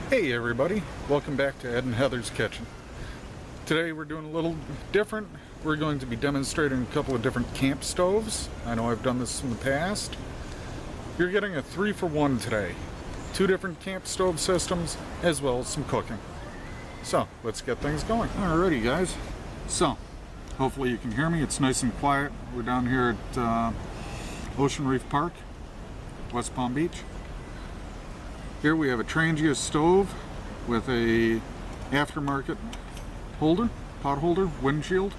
Hey everybody, welcome back to Ed and Heather's Kitchen. Today we're doing a little different. We're going to be demonstrating a couple of different camp stoves. I know I've done this in the past. You're getting a 3-for-1 today. 2 different camp stove systems as well as some cooking. So let's get things going. Alrighty guys, so hopefully you can hear me. It's nice and quiet. We're down here at Ocean Reef Park, West Palm Beach. Here we have a Trangia stove with a aftermarket holder, pot holder, windshield.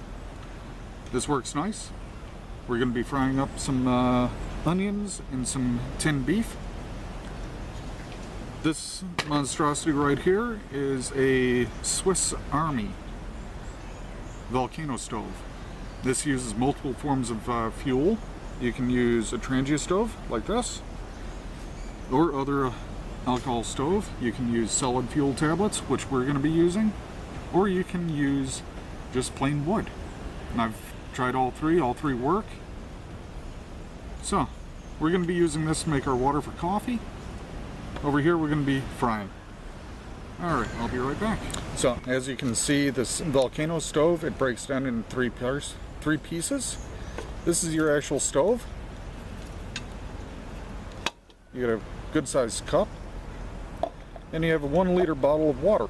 This works nice. We're going to be frying up some onions and some tinned beef. This monstrosity right here is a Swiss Army Volcano stove. This uses multiple forms of fuel. You can use a Trangia stove like this, or other alcohol stove. You can use solid fuel tablets, which we're going to be using, or you can use just plain wood. And I've tried all three work. So we're going to be using this to make our water for coffee. Over here we're going to be frying. Alright, I'll be right back. So as you can see, this Volcano stove, it breaks down into three pieces. This is your actual stove. You get a good sized cup, and you have a 1-liter bottle of water.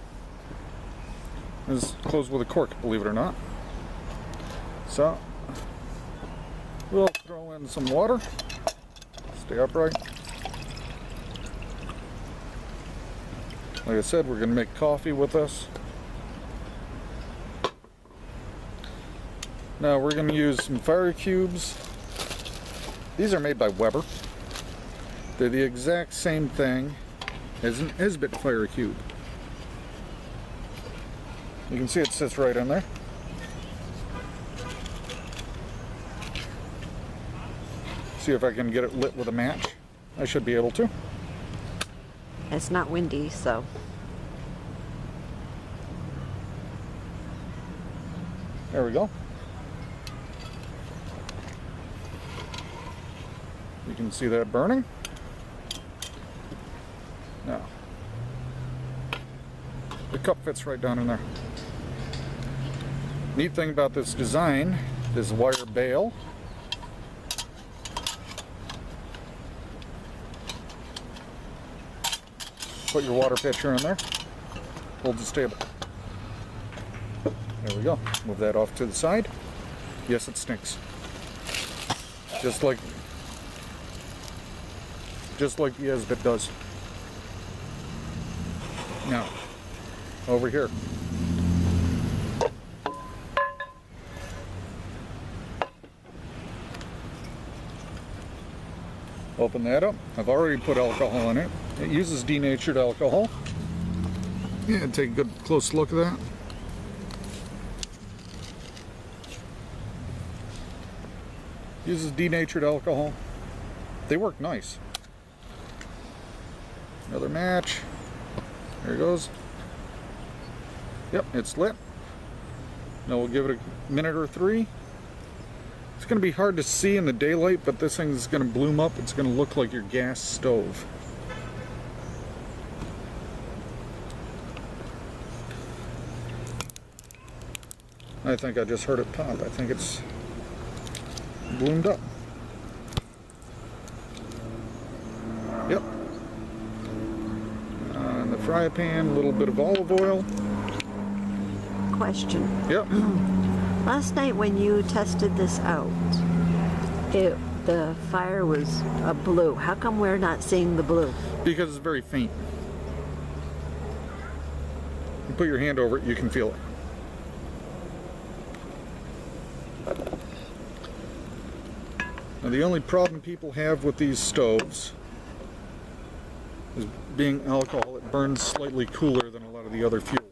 It's closed with a cork, believe it or not. So we'll throw in some water. Stay upright. Like I said, we're going to make coffee with this. Now we're going to use some fire cubes. These are made by Weber. They're the exact same thing as an Esbit fire cube. You can see it sits right in there. See if I can get it lit with a match. I should be able to. It's not windy, so. There we go. You can see that burning. Now, the cup fits right down in there. Neat thing about this design, this wire bail. Put your water pitcher in there. Holds it stable. There we go. Move that off to the side. Yes, it stinks. Just like the Esbit does. Now, over here. Open that up. I've already put alcohol in it. It uses denatured alcohol. Yeah, take a good close look at that. Uses denatured alcohol. They work nice. Another match. There it goes. Yep, it's lit. Now we'll give it a minute or 3. It's going to be hard to see in the daylight, but this thing is going to bloom up. It's going to look like your gas stove. I think I just heard it pop. I think it's bloomed up. Yep. In the fry pan, a little bit of olive oil. Question. Yep. Last night when you tested this out, the fire was a blue. How come we're not seeing the blue? Because it's very faint. You put your hand over it, you can feel it. Now the only problem people have with these stoves is being alcohol. It burns slightly cooler than a lot of the other fuels.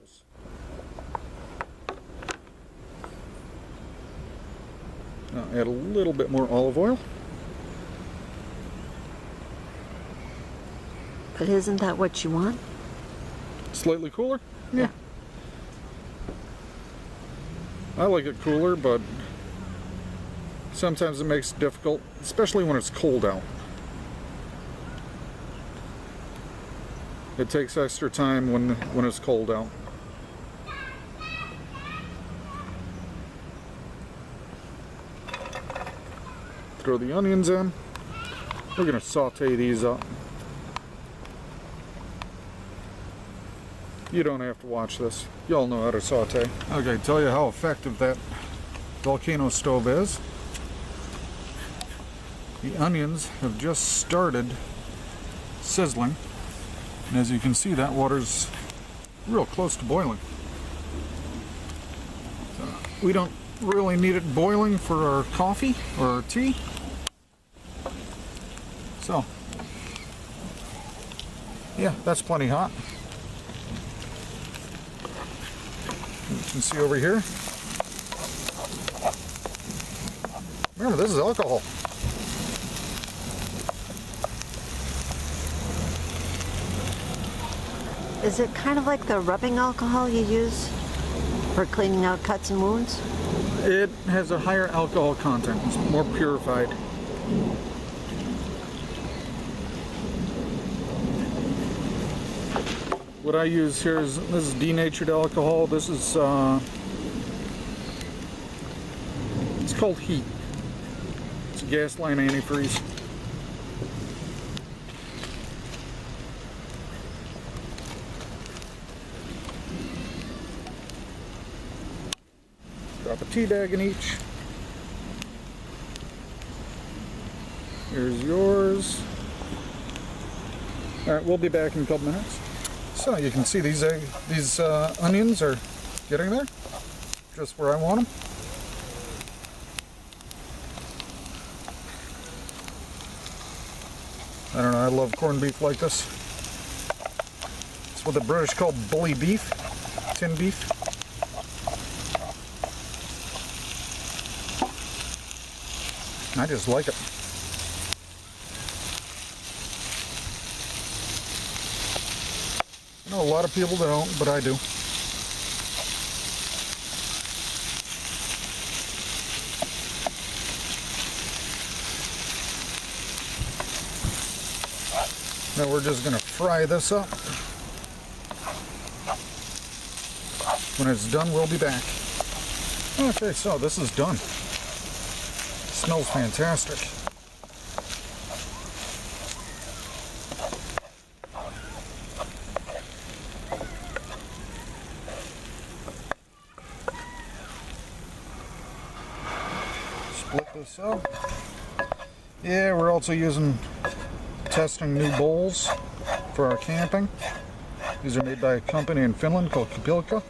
Now add a little bit more olive oil. But isn't that what you want? Slightly cooler? Yeah. I like it cooler, but sometimes it makes it difficult, especially when it's cold out. It takes extra time when it's cold out. Throw the onions in. We're going to saute these up. You don't have to watch this. You all know how to saute. Okay, tell you how effective that Volcano stove is. The onions have just started sizzling. And as you can see, that water's real close to boiling. So we don't really need it boiling for our coffee or our tea. So, yeah, that's plenty hot. You can see over here. Remember, this is alcohol. Is it kind of like the rubbing alcohol you use for cleaning out cuts and wounds? It has a higher alcohol content. It's more purified. What I use here is, this is denatured alcohol. This is, it's called Heat. It's a gas line antifreeze. Drop a tea bag in each. Here's yours. All right, we'll be back in a couple minutes. So you can see these onions are getting there, just where I want them. I don't know, I love corned beef like this. It's what the British call bully beef, tin beef. I just like it. I know a lot of people don't, but I do. Now we're just going to fry this up. When it's done, we'll be back. Okay, so this is done. Smells fantastic. Split this up. Yeah, we're also testing new bowls for our camping. These are made by a company in Finland called Kapilka.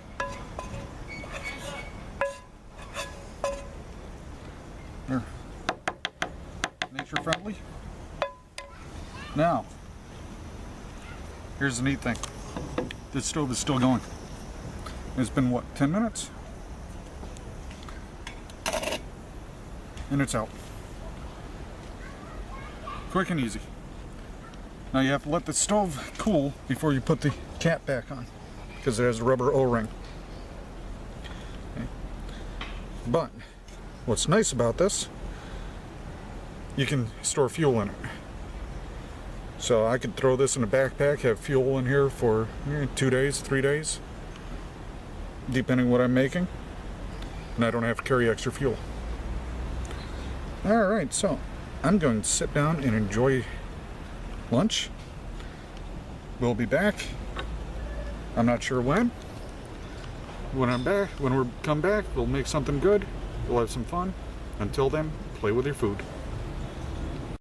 They're nature friendly. Now, here's the neat thing. This stove is still going. It's been what, 10 minutes? And it's out. Quick and easy. Now you have to let the stove cool before you put the cap back on, because it has a rubber O-ring. Okay. But what's nice about this, you can store fuel in it. So I could throw this in a backpack, have fuel in here for 2 days, 3 days, depending what I'm making, and I don't have to carry extra fuel. Alright, so I'm going to sit down and enjoy lunch. We'll be back. I'm not sure when. When we come back, we'll make something good. We'll have some fun. Until then, play with your food.